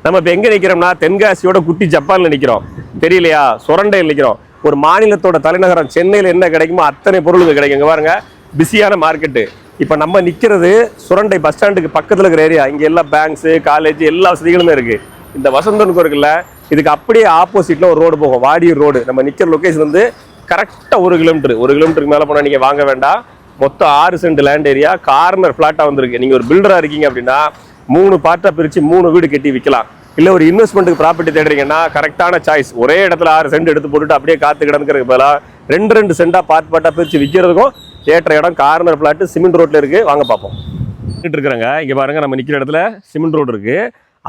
நம்ம இப்போ எங்கே நிற்கிறோம்னா தென்காசியோட குட்டி ஜப்பானில் நிற்கிறோம். தெரியலையா? சுரண்டையில் நிற்கிறோம். ஒரு மாநிலத்தோட தலைநகரம் சென்னையில் என்ன கிடைக்குமோ அத்தனை பொருளுக்கு கிடைக்கும். இங்கே பாருங்க, பிஸியான மார்க்கெட்டு. இப்போ நம்ம நிற்கிறது சுரண்டை பஸ் ஸ்டாண்டுக்கு பக்கத்தில் இருக்கிற ஏரியா. இங்கே எல்லா பேங்க்ஸு, காலேஜ், எல்லா வசதிகளுமே இருக்குது. இந்த வசந்தனுக்கு இருக்குல்ல, இதுக்கு அப்படியே ஆப்போசிட்டில் ஒரு ரோடு போகும், வாடியூர் ரோடு. நம்ம நிற்கிற லொக்கேஷன் வந்து கரெக்டாக 1 கிலோமீட்டர். 1 கிலோமீட்டருக்கு மேலே போனால் நீங்கள் வாங்க வேண்டாம். மொத்தம் 6 சென்ட் லேண்ட் ஏரியா, கார்னர் ஃப்ளாட்டாக வந்திருக்கு. நீங்கள் ஒரு பில்டராக இருக்கீங்க அப்படின்னா 3 பார்ட்டாக பிரித்து 3 வீடு கட்டி விற்கலாம். இல்லை ஒரு இன்வெஸ்ட்மெண்ட்டுக்கு ப்ராப்பர்ட்டி தேடுறீங்கன்னா கரெக்டான சாய்ஸ். ஒரே இடத்துல 6 சென்ட் எடுத்து போட்டுட்டு அப்படியே காத்து கிடக்கிறதுக்கு பதிலாக 2 சென்ட்டாக பார்ட்டாக பிரித்து விற்கிறதுக்கும் ஏற்ற இடம். கார்னர் ஃப்ளாட்டு சிமெண்ட் ரோட்டில் இருக்குது. வாங்க பார்ப்போம். இருக்கிறாங்க இங்கே பாருங்கள், நம்ம நிற்கிற இடத்துல சிமெண்ட் ரோடு இருக்குது.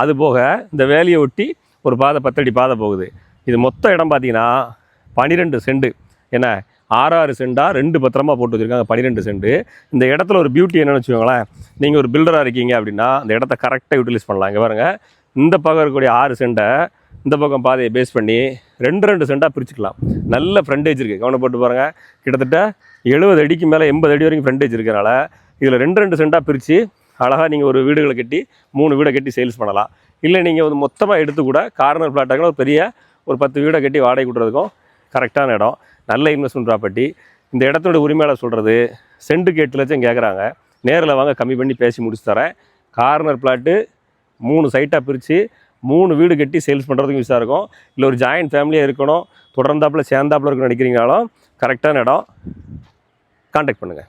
அது போக இந்த வேலையை ஒட்டி ஒரு பாதை 10 அடி பாதை போகுது. இது மொத்த இடம் பார்த்தீங்கன்னா 12 சென்ட். என்ன 6 சென்டாக 2 பத்திரமா போட்டு வச்சுருக்காங்க. 12 சென்ட். இந்த இடத்துல ஒரு பியூட்டி என்னென்னு வச்சுக்கோங்களேன். நீங்கள் ஒரு பில்டராக இருக்கீங்க அப்படின்னா இந்த இடத்த கரெக்டாக யூட்டிலைஸ் பண்ணலாம். இங்கே பாருங்கள், இந்த பக்கம் இருக்கக்கூடிய 6 சென்ட்டை இந்த பக்கம் பாதையை பேஸ் பண்ணி 2 சென்ட்டாக பிரிச்சுக்கலாம். நல்ல ஃப்ரண்டேஜ் இருக்குது. கவனப்பட்டு பாருங்கள், கிட்டத்தட்ட 70 அடிக்கு மேலே 80 அடி வரைக்கும் ஃப்ரண்டேஜ் இருக்கிறனால இதில் 2 சென்ட்டாக பிரித்து அழகாக நீங்கள் ஒரு வீடுகளை கட்டி 3 வீடை கட்டி சேல்ஸ் பண்ணலாம். இல்லை நீங்கள் வந்து மொத்தமாக எடுத்து கூட கார்னர் ஃப்ளாட்டாக ஒரு பெரிய ஒரு 10 வீடை கட்டி வாடகை கொடுறதுக்கும் கரெக்டான இடம். நல்ல இன்வெஸ்ட்மெண்ட் ப்ராப்பர்ட்டி. இந்த இடத்தோட உரிமையாளர் சொல்கிறது சென்ட்டுக்கு 8 லட்சம் கேட்குறாங்க. நேரில் வாங்க, கம்மி பண்ணி பேசி முடிச்சு தரேன். கார்னர் ஃப்ளாட்டு 3 சைட்டாக பிரித்து 3 வீடு கட்டி சேல்ஸ் பண்ணுறதுக்கும் யூஸாக இருக்கும். இல்லை ஒரு ஜாயின்ட் ஃபேமிலியாக இருக்கணும், தொடர்ந்தாப்பில் சேர்ந்தாப்பில் இருக்கணும்னு நினைக்கிறீங்கனாலும் கரெக்டான இடம். கான்டாக்ட் பண்ணுங்கள்.